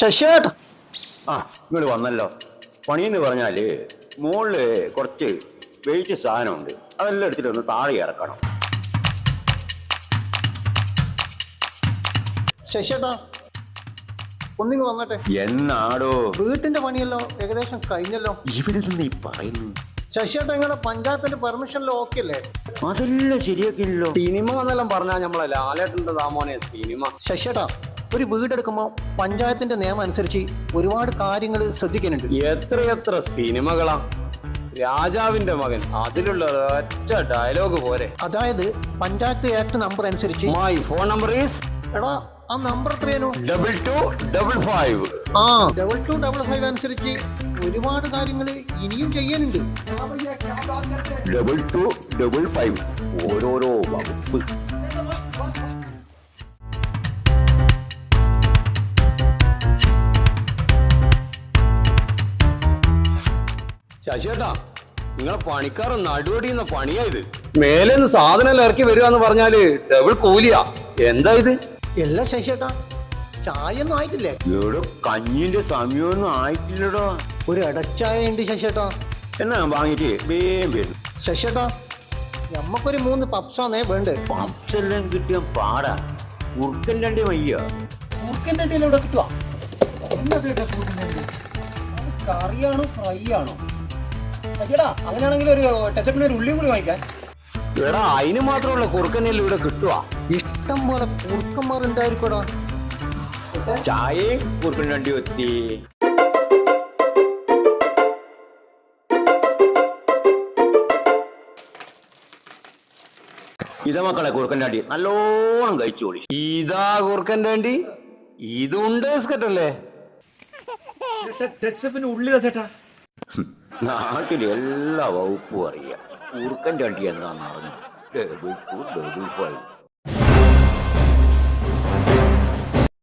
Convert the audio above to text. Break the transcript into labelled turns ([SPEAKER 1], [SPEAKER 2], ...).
[SPEAKER 1] ശശിയേട്ടാ,
[SPEAKER 2] ആ നിങ്ങൾ വന്നല്ലോ. പണിയെന്ന് പറഞ്ഞാല് മുകളില് കുറച്ച് വെയിറ്റ് സാധനമുണ്ട്, അതെല്ലാം എടുത്തിട്ട് ഒന്ന് താഴെ ഇറക്കണം.
[SPEAKER 1] ശശിയേട്ടാ, ഒന്നിങ്ങ് വന്നട്ടെ.
[SPEAKER 2] എന്നാടോ
[SPEAKER 1] വീട്ടിന്റെ പണിയല്ലോ ഏകദേശം കഴിഞ്ഞല്ലോ.
[SPEAKER 2] ഇവിടെ നീ പറയുന്നു?
[SPEAKER 1] ശശിയേട്ടാ, നിങ്ങളുടെ പഞ്ചായത്തിന്റെ പെർമിഷനിൽ ഓക്കെ അല്ലേ?
[SPEAKER 2] അതെല്ലാം ശരിയാക്കിയല്ലോ.
[SPEAKER 3] സിനിമ എന്നെല്ലാം പറഞ്ഞാൽ നമ്മളെ ലാലേട്ടന്റെ താമോനെ സിനിമ.
[SPEAKER 1] ശശിയേട്ടാ, ഒരു വീടെടുക്കുമ്പോൾ പഞ്ചായത്തിന്റെ നിയമം അനുസരിച്ച് ഒരുപാട് കാര്യങ്ങൾ ശ്രദ്ധിക്കാനുണ്ട്.
[SPEAKER 3] എത്രയെത്ര സിനിമകളാ. രാജാവിന്റെ മകൻ, അതിലുള്ള ഒറ്റ ഡയലോഗ് പോരെ.
[SPEAKER 1] അതായത് പഞ്ചായത്ത് ആക്ട് നമ്പർ അനുസരിച്ച്
[SPEAKER 3] മൈ ഫോൺ നമ്പർ ഈസ്
[SPEAKER 1] എടാ, ആ നമ്പർ എത്രയാണോ?
[SPEAKER 3] 2255.
[SPEAKER 1] ആ 2255 അനുസരിച്ച് ഒരുപാട് കാര്യങ്ങൾ ഇനിയും ചെയ്യാനുണ്ട്.
[SPEAKER 2] 2255 ഓരോരോ വകുപ്പ്.
[SPEAKER 3] ശശിയേട്ടാ, നിങ്ങളെ പണിക്കാരൻ നടുവടിയുന്ന പണിയായത്. മേലേന്ന് സാധനം ഇറക്കി വരിക പറഞ്ഞാല് ഡബിൾ കൂലിയാ. എന്താ ഇത്?
[SPEAKER 1] എല്ലാ ശശിയേട്ടാ, ചായ ഒന്നും ആയിട്ടില്ലേ?
[SPEAKER 2] ഇവിടെ കഞ്ഞിന്റെ സമയമൊന്നും ആയിട്ടില്ലടോ.
[SPEAKER 1] ഒരു ഇടച്ചായ ഉണ്ട് ശശിയേട്ടാ.
[SPEAKER 2] എന്നാ വാങ്ങിട്ട് വേഗം വരും.
[SPEAKER 1] ശശിയേട്ടാ, നമ്മക്കൊരു 3 പപ്സാന്നേ വേണ്ടേ.
[SPEAKER 2] പപ്സ് എല്ലാം കിട്ടിയ പാടാ. ഉറുക്കൻ രണ്ടേ വയ്യ.
[SPEAKER 4] കുറുക്കൻ്റെ അടിയിൽ ഇവിടെ കിട്ടുക. കറിയാണോ ഫ്രൈ ആണോ? ചേട്ടാ, അങ്ങനെയാണെങ്കിൽ ഒരു ടച്ചപ്പിന് ഒരു ഉള്ളിയും കൂടി വാങ്ങിക്കാൻ.
[SPEAKER 3] എടാ, അതിന് മാത്രമുള്ള കുറുക്കനെല്ലാം ഇവിടെ കിട്ടുക.
[SPEAKER 1] ഇഷ്ടം പോലെ കുറുക്കന്മാർ ഉണ്ടായിരിക്കടാ.
[SPEAKER 2] ചായയും ഉറുക്കൻ രണ്ടി എത്തി. ഇതാ മക്കളെ കുറുക്കൻ രണ്ടി, നല്ലോണം കഴിച്ചോളി.
[SPEAKER 3] ഇതാ കുറുക്കൻ്റെ അണ്ടി. ഇതുണ്ട് ബിസ്ക്കറ്റ് അല്ലേ?
[SPEAKER 2] നാട്ടിൽ എല്ലാ വകുപ്പും അറിയാം. കുറുക്കൻ രണ്ടി എന്താണെന്ന് അറിഞ്ഞു. 2255